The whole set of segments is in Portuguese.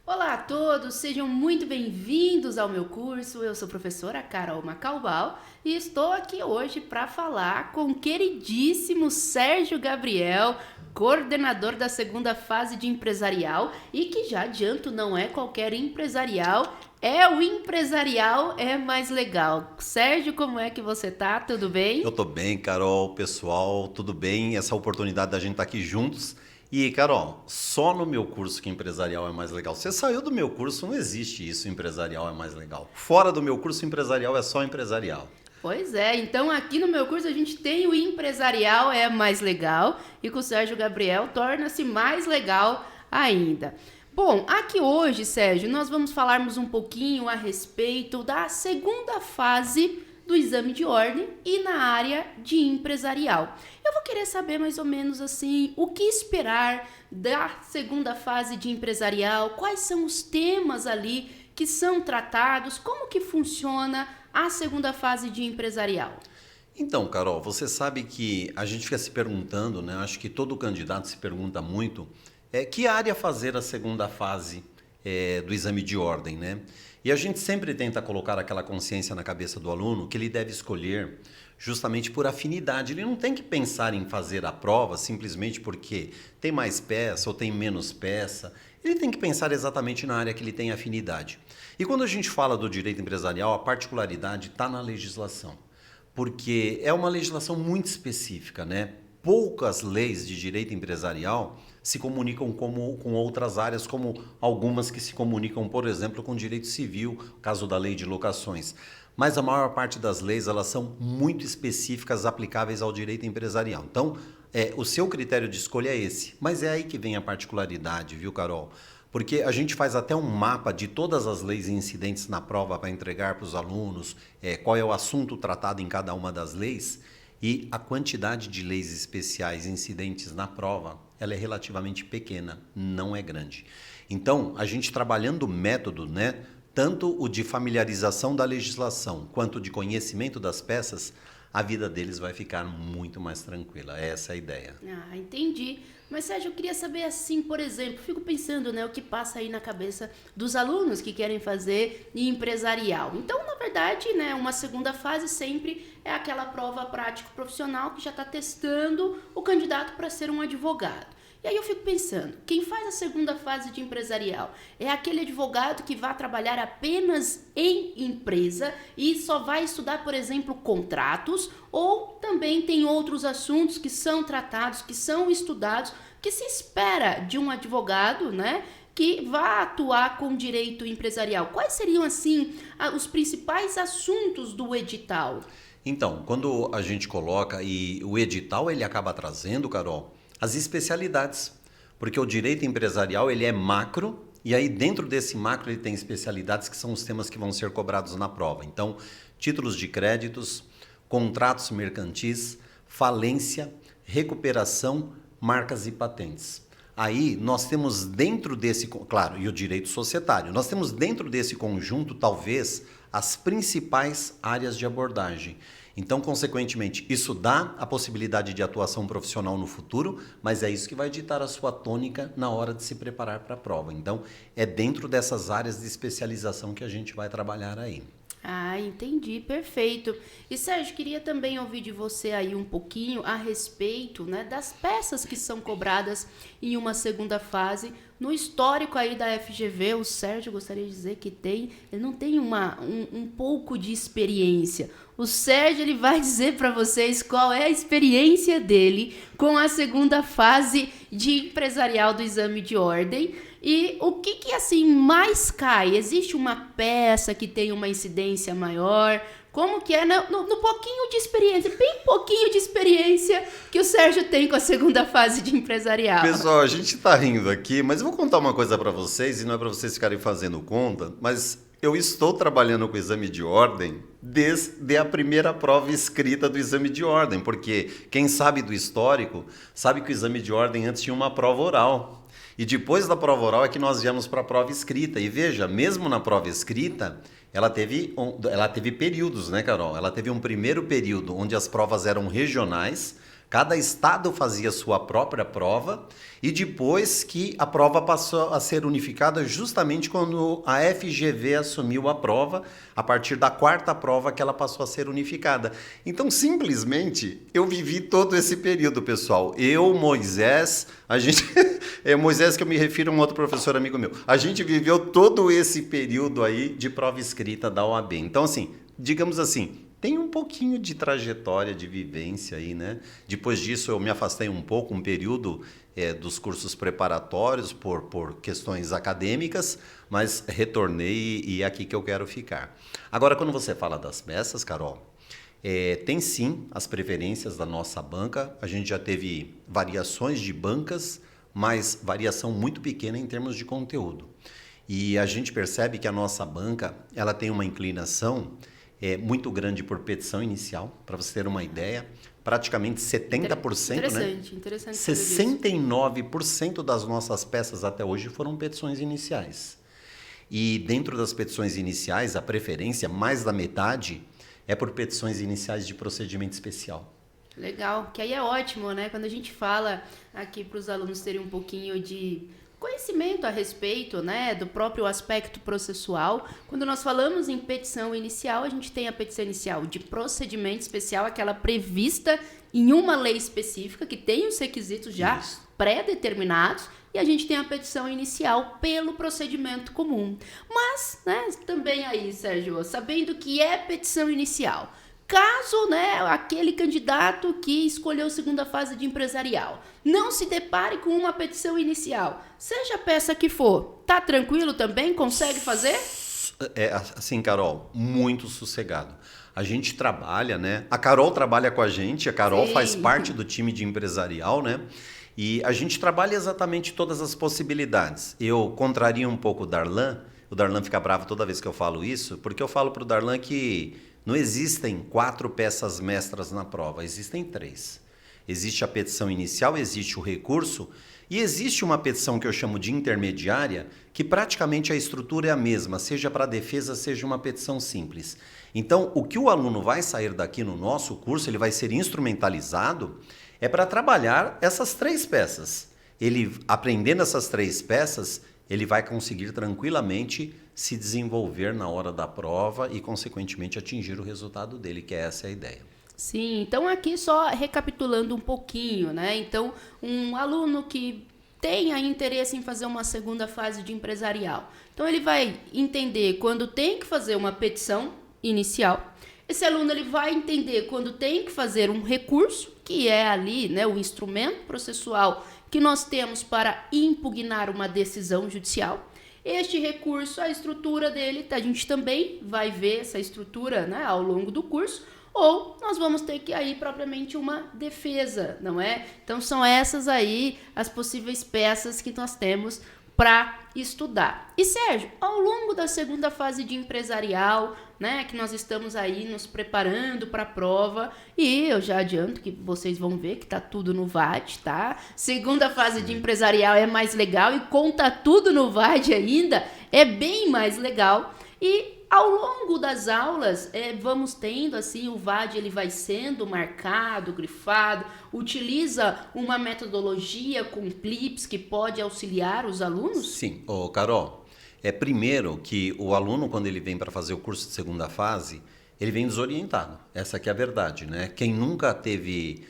Olá a todos, sejam muito bem-vindos ao meu curso. Eu sou a professora Carol Macaubal e estou aqui hoje para falar com o queridíssimo Sérgio Gabriel, coordenador da segunda fase de empresarial, e que já adianto, não é qualquer empresarial, é o empresarial é mais legal. Sérgio, como é que você tá? Tudo bem? Eu tô bem, Carol, pessoal, tudo bem? Essa oportunidade da gente estar aqui juntos. E, Carol, só no meu curso que empresarial é mais legal. Você saiu do meu curso, não existe isso, empresarial é mais legal. Fora do meu curso, empresarial é só empresarial. Pois é, então aqui no meu curso a gente tem o empresarial é mais legal e com o Sérgio Gabriel torna-se mais legal ainda. Bom, aqui hoje, Sérgio, nós vamos falarmos um pouquinho a respeito da segunda fase do exame de ordem e na área de empresarial. Eu vou querer saber mais ou menos assim, o que esperar da segunda fase de empresarial, quais são os temas ali que são tratados, como que funciona a segunda fase de empresarial. Então, Carol, você sabe que a gente fica se perguntando, né? Acho que todo candidato se pergunta muito, que área fazer a segunda fase do exame de ordem, né? E a gente sempre tenta colocar aquela consciência na cabeça do aluno que ele deve escolher justamente por afinidade. Ele não tem que pensar em fazer a prova simplesmente porque tem mais peça ou tem menos peça. Ele tem que pensar exatamente na área que ele tem afinidade. E quando a gente fala do direito empresarial, a particularidade está na legislação, porque é uma legislação muito específica, né? Poucas leis de direito empresarial se comunicam com outras áreas, como algumas que se comunicam, por exemplo, com direito civil, caso da lei de locações. Mas a maior parte das leis, elas são muito específicas, aplicáveis ao direito empresarial. Então, o seu critério de escolha é esse. Mas é aí que vem a particularidade, viu, Carol? Porque a gente faz até um mapa de todas as leis incidentes na prova para entregar para os alunos, qual é o assunto tratado em cada uma das leis, e a quantidade de leis especiais incidentes na prova, ela é relativamente pequena, não é grande. Então, a gente trabalhando o método, né, tanto o de familiarização da legislação quanto de conhecimento das peças, a vida deles vai ficar muito mais tranquila. Essa é a ideia. Ah, entendi. Mas, Sérgio, eu queria saber assim, por exemplo, fico pensando, né, o que passa aí na cabeça dos alunos que querem fazer empresarial. Então, na verdade, né, uma segunda fase sempre é aquela prova prático-profissional que já está testando o candidato para ser um advogado. E aí eu fico pensando, quem faz a segunda fase de empresarial é aquele advogado que vai trabalhar apenas em empresa e só vai estudar, por exemplo, contratos, ou também tem outros assuntos que são tratados, que são estudados, que se espera de um advogado, né, que vá atuar com direito empresarial. Quais seriam, assim, os principais assuntos do edital? Então, quando a gente coloca, e o edital ele acaba trazendo, Carol, as especialidades, porque o direito empresarial ele é macro, e aí dentro desse macro ele tem especialidades que são os temas que vão ser cobrados na prova. Então, títulos de créditos, contratos mercantis, falência, recuperação, marcas e patentes. Aí nós temos dentro desse, claro, e o direito societário, nós temos dentro desse conjunto talvez as principais áreas de abordagem. Então, consequentemente, isso dá a possibilidade de atuação profissional no futuro, mas é isso que vai ditar a sua tônica na hora de se preparar para a prova. Então, é dentro dessas áreas de especialização que a gente vai trabalhar aí. Ah, entendi, perfeito. E Sérgio, queria também ouvir de você aí um pouquinho a respeito, né, das peças que são cobradas em uma segunda fase. No histórico aí da FGV, o Sérgio gostaria de dizer que ele não tem um pouco de experiência. O Sérgio ele vai dizer para vocês qual é a experiência dele com a segunda fase de empresarial do exame de ordem. E o que assim mais cai? Existe uma peça que tem uma incidência maior? Como que é no pouquinho de experiência, bem pouquinho de experiência que o Sérgio tem com a segunda fase de empresarial? Pessoal, a gente tá rindo aqui, mas eu vou contar uma coisa para vocês, e não é para vocês ficarem fazendo conta, mas eu estou trabalhando com o exame de ordem desde a primeira prova escrita do exame de ordem, porque quem sabe do histórico sabe que o exame de ordem antes tinha uma prova oral. E depois da prova oral é que nós viemos para a prova escrita. E veja, mesmo na prova escrita, ela teve períodos, né, Carol? Ela teve um primeiro período onde as provas eram regionais, cada estado fazia sua própria prova, e depois que a prova passou a ser unificada justamente quando a FGV assumiu a prova, a partir da quarta prova que ela passou a ser unificada. Então, simplesmente, eu vivi todo esse período, pessoal. Eu, Moisés, a gente... É Moisés que eu me refiro a um outro professor amigo meu. A gente viveu todo esse período aí de prova escrita da OAB. Então, assim, digamos assim, tem um pouquinho de trajetória, de vivência aí, né? Depois disso, eu me afastei um pouco, um período dos cursos preparatórios por questões acadêmicas, mas retornei e é aqui que eu quero ficar. Agora, quando você fala das peças, Carol, tem sim as preferências da nossa banca. A gente já teve variações de bancas, mas variação muito pequena em termos de conteúdo. E a gente percebe que a nossa banca ela tem uma inclinação muito grande por petição inicial, para você ter uma ideia, praticamente 70%, Interessante. 69% das nossas peças até hoje foram petições iniciais. E dentro das petições iniciais, a preferência, mais da metade, é por petições iniciais de procedimento especial. Legal, que aí é ótimo, né? Quando a gente fala aqui para os alunos terem um pouquinho de conhecimento a respeito, né, do próprio aspecto processual. Quando nós falamos em petição inicial, a gente tem a petição inicial de procedimento especial, aquela prevista em uma lei específica, que tem os requisitos já pré-determinados, e a gente tem a petição inicial pelo procedimento comum. Mas, né, também aí, Sérgio, sabendo que é petição inicial, caso, né, aquele candidato que escolheu a segunda fase de empresarial não se depare com uma petição inicial, seja a peça que for, tá tranquilo também? Consegue fazer? Assim, Carol, muito sossegado. A gente trabalha, né? A Carol trabalha com a gente, a Carol Sim. faz parte do time de empresarial, né? E a gente trabalha exatamente todas as possibilidades. Eu contraria um pouco o Darlan fica bravo toda vez que eu falo isso, porque eu falo para o Darlan que não existem 4 peças mestras na prova, existem 3. Existe a petição inicial, existe o recurso e existe uma petição que eu chamo de intermediária, que praticamente a estrutura é a mesma, seja para a defesa, seja uma petição simples. Então, o que o aluno vai sair daqui no nosso curso, ele vai ser instrumentalizado, é para trabalhar essas 3 peças. Ele, aprendendo essas 3 peças, ele vai conseguir tranquilamente se desenvolver na hora da prova e, consequentemente, atingir o resultado dele, que essa é a ideia. Sim, então aqui só recapitulando um pouquinho, né? Então, um aluno que tenha interesse em fazer uma segunda fase de empresarial, então ele vai entender quando tem que fazer uma petição inicial. Esse aluno ele vai entender quando tem que fazer um recurso, que é ali, né, o instrumento processual que nós temos para impugnar uma decisão judicial. Este recurso, a estrutura dele, a gente também vai ver essa estrutura, né, ao longo do curso, ou nós vamos ter que aí propriamente uma defesa, não é? Então são essas aí as possíveis peças que nós temos para estudar. E Sérgio, ao longo da segunda fase de empresarial, né, que nós estamos aí nos preparando para a prova, e eu já adianto que vocês vão ver que tá tudo no VAD, tá? Segunda fase de empresarial é mais legal e conta tudo no VAD ainda, é bem mais legal. E ao longo das aulas, vamos tendo assim, o VAD ele vai sendo marcado, grifado, utiliza uma metodologia com clips que pode auxiliar os alunos? Sim, Carol, primeiro que o aluno, quando ele vem para fazer o curso de segunda fase, ele vem desorientado, essa que é a verdade, né? Quem nunca teve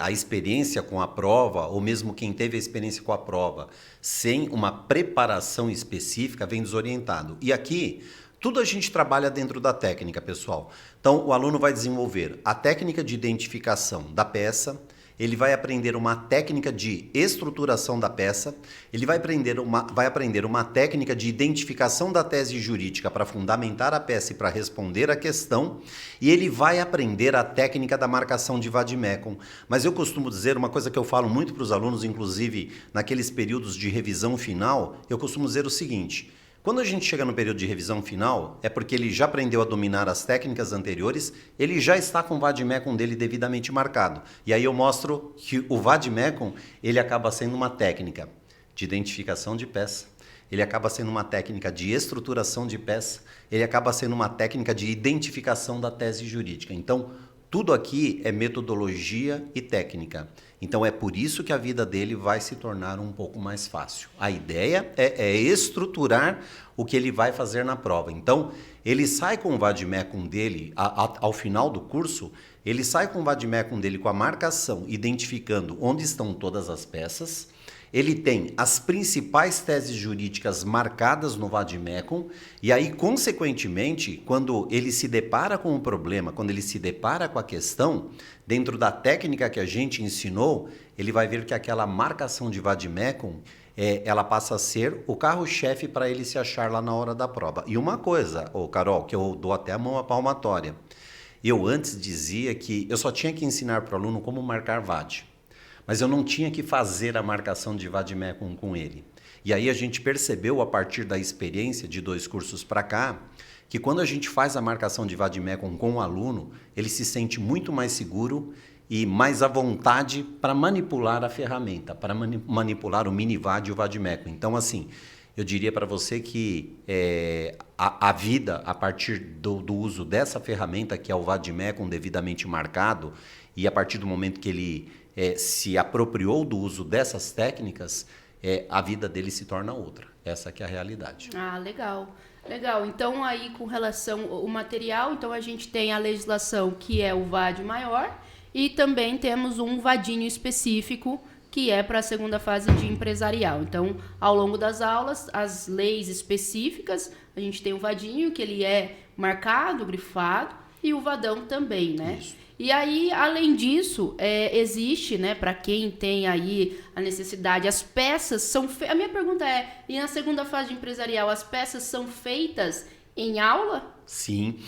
a experiência com a prova, ou mesmo quem teve a experiência com a prova, sem uma preparação específica, vem desorientado. E aqui, tudo a gente trabalha dentro da técnica, pessoal. Então, o aluno vai desenvolver a técnica de identificação da peça, ele vai aprender uma técnica de estruturação da peça, ele vai aprender uma técnica de identificação da tese jurídica para fundamentar a peça e para responder a questão, e ele vai aprender a técnica da marcação de vade-mecum. Mas eu costumo dizer uma coisa que eu falo muito para os alunos, inclusive naqueles períodos de revisão final, eu costumo dizer o seguinte: quando a gente chega no período de revisão final, é porque ele já aprendeu a dominar as técnicas anteriores, ele já está com o vade-mecum dele devidamente marcado. E aí eu mostro que o vade-mecum, ele acaba sendo uma técnica de identificação de peça, ele acaba sendo uma técnica de estruturação de peça, ele acaba sendo uma técnica de identificação da tese jurídica. Então, tudo aqui é metodologia e técnica. Então, é por isso que a vida dele vai se tornar um pouco mais fácil. A ideia é estruturar o que ele vai fazer na prova. Então, ele sai com o vademecum dele, ao final do curso, ele sai com o vademecum dele com a marcação, identificando onde estão todas as peças. Ele tem as principais teses jurídicas marcadas no vademecum e aí, consequentemente, quando ele se depara com o problema, quando ele se depara com a questão, dentro da técnica que a gente ensinou, ele vai ver que aquela marcação de vademecum, ela passa a ser o carro-chefe para ele se achar lá na hora da prova. E uma coisa, Carol, que eu dou até a mão à palmatória, eu antes dizia que eu só tinha que ensinar para o aluno como marcar VAD. Mas eu não tinha que fazer a marcação de vademecum com ele. E aí a gente percebeu, a partir da experiência de 2 cursos para cá, que quando a gente faz a marcação de vademecum com o aluno, ele se sente muito mais seguro e mais à vontade para manipular a ferramenta, para manipular o mini-vad e o vademecum. Então, assim, eu diria para você que a vida, a partir do uso dessa ferramenta, que é o vademecum devidamente marcado, e a partir do momento que ele se apropriou do uso dessas técnicas, a vida dele se torna outra. Essa que é a realidade. Ah, legal. Legal. Então, aí, com relação ao material, então a gente tem a legislação, que é o VAD maior, e também temos um vadinho específico, que é para a segunda fase de empresarial. Então, ao longo das aulas, as leis específicas, a gente tem o vadinho, que ele é marcado, grifado, e o vadão também, né? Isso. E aí, além disso, existe, né, para quem tem aí a necessidade, as peças são feitas. A minha pergunta e na segunda fase de empresarial, as peças são feitas em aula? Sim.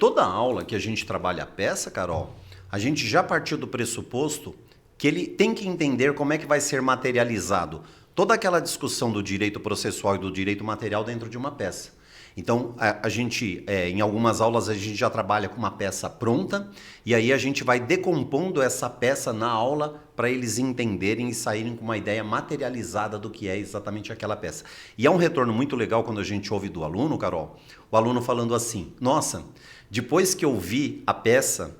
Toda aula que a gente trabalha a peça, Carol, a gente já partiu do pressuposto que ele tem que entender como é que vai ser materializado toda aquela discussão do direito processual e do direito material dentro de uma peça. Então, a gente, em algumas aulas, a gente já trabalha com uma peça pronta e aí a gente vai decompondo essa peça na aula para eles entenderem e saírem com uma ideia materializada do que é exatamente aquela peça. E é um retorno muito legal quando a gente ouve do aluno, Carol, o aluno falando assim, nossa, depois que eu vi a peça,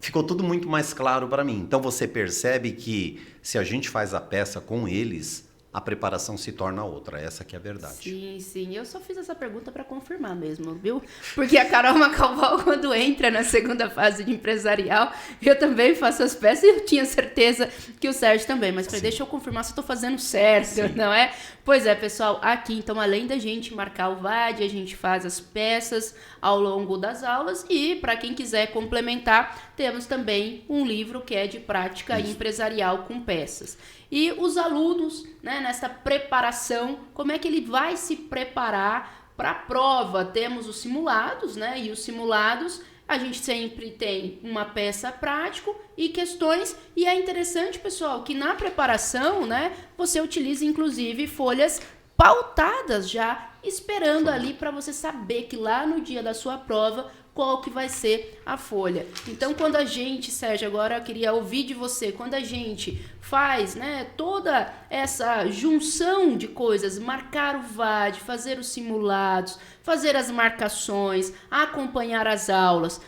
ficou tudo muito mais claro para mim. Então, você percebe que se a gente faz a peça com eles, a preparação se torna outra. Essa que é a verdade. Sim, sim. Eu só fiz essa pergunta para confirmar mesmo, viu? Porque a Carol Macalval, quando entra na segunda fase de empresarial, eu também faço as peças e eu tinha certeza que o Sérgio também. Mas falei, deixa eu confirmar se eu estou fazendo certo, sim, não é? Pois é, pessoal. Aqui, então, além da gente marcar o VAD, a gente faz as peças ao longo das aulas. E, para quem quiser complementar, temos também um livro que é de prática empresarial com peças. E os alunos, né, nessa preparação, como é que ele vai se preparar para a prova? Temos os simulados, né? E os simulados, a gente sempre tem uma peça prático e questões. E é interessante, pessoal, que na preparação, né, você utiliza, inclusive, folhas pautadas já, esperando ali para você saber que lá no dia da sua prova, qual que vai ser a folha. Então, quando a gente, Sérgio, agora eu queria ouvir de você, quando a gente faz, né, toda essa junção de coisas, marcar o VAD, fazer os simulados, fazer as marcações, acompanhar as aulas,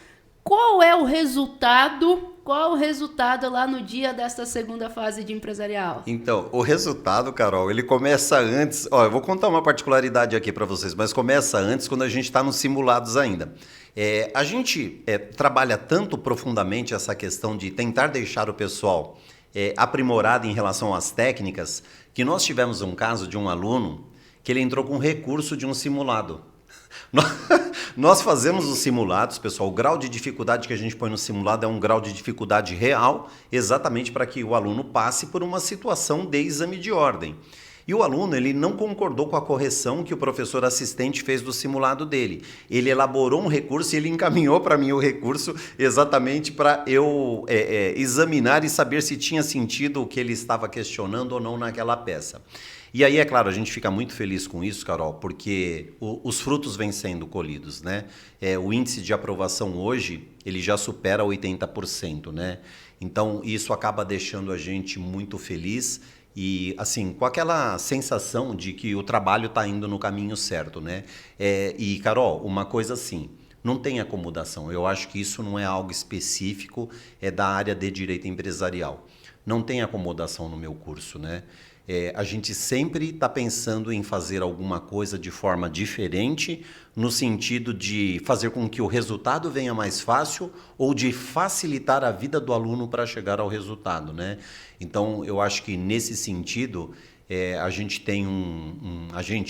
qual é o resultado? Qual o resultado lá no dia desta segunda fase de empresarial? Então, o resultado, Carol, ele começa antes. Eu vou contar uma particularidade aqui para vocês, mas começa antes quando a gente está nos simulados ainda. A gente trabalha tanto profundamente essa questão de tentar deixar o pessoal aprimorado em relação às técnicas, que nós tivemos um caso de um aluno que ele entrou com recurso de um simulado. Nós fazemos os simulados, pessoal, o grau de dificuldade que a gente põe no simulado é um grau de dificuldade real, exatamente para que o aluno passe por uma situação de exame de ordem. E o aluno, ele não concordou com a correção que o professor assistente fez do simulado dele. Ele elaborou um recurso e ele encaminhou para mim o recurso exatamente para eu examinar e saber se tinha sentido o que ele estava questionando ou não naquela peça. E aí, é claro, a gente fica muito feliz com isso, Carol, porque os frutos vêm sendo colhidos, né? O índice de aprovação hoje, ele já supera 80%, né? Então, isso acaba deixando a gente muito feliz E, assim, com aquela sensação de que o trabalho está indo no caminho certo, né? E, Carol, uma coisa assim, não tem acomodação. Eu acho que isso não é algo específico, é da área de direito empresarial. Não tem acomodação no meu curso, né? A gente sempre está pensando em fazer alguma coisa de forma diferente, no sentido de fazer com que o resultado venha mais fácil ou de facilitar a vida do aluno para chegar ao resultado, né? Então, eu acho que nesse sentido, a gente tem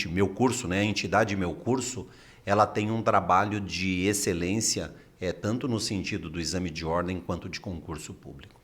meu curso, né? A entidade Meu Curso, ela tem um trabalho de excelência, tanto no sentido do exame de ordem quanto de concurso público.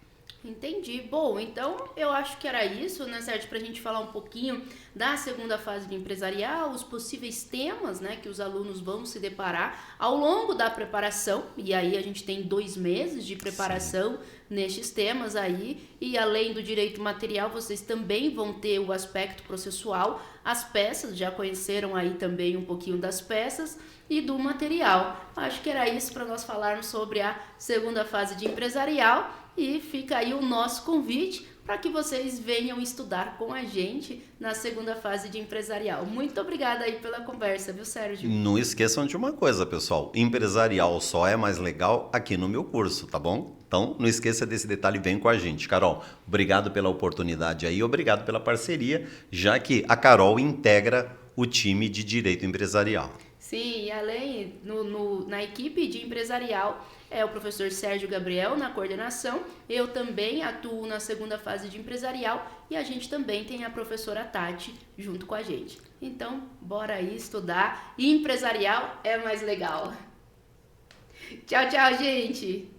Entendi. Bom, então eu acho que era isso, né, Sérgio, para a gente falar um pouquinho da segunda fase de empresarial, os possíveis temas, né, que os alunos vão se deparar ao longo da preparação, e aí a gente tem 2 meses de preparação. Sim. Nestes temas aí, e além do direito material, vocês também vão ter o aspecto processual, as peças, já conheceram aí também um pouquinho das peças e do material. Acho que era isso para nós falarmos sobre a segunda fase de empresarial. E fica aí o nosso convite para que vocês venham estudar com a gente na segunda fase de empresarial. Muito obrigada aí pela conversa, viu, Sérgio? Não esqueçam de uma coisa, pessoal. Empresarial só é mais legal aqui no meu curso, tá bom? Então, não esqueça desse detalhe, vem com a gente. Carol, obrigado pela oportunidade aí, obrigado pela parceria, já que a Carol integra o time de Direito Empresarial. Sim, e além, na equipe de empresarial, é o professor Sérgio Gabriel na coordenação, eu também atuo na segunda fase de empresarial e a gente também tem a professora Tati junto com a gente. Então, bora aí estudar, e empresarial é mais legal. Tchau, tchau, gente!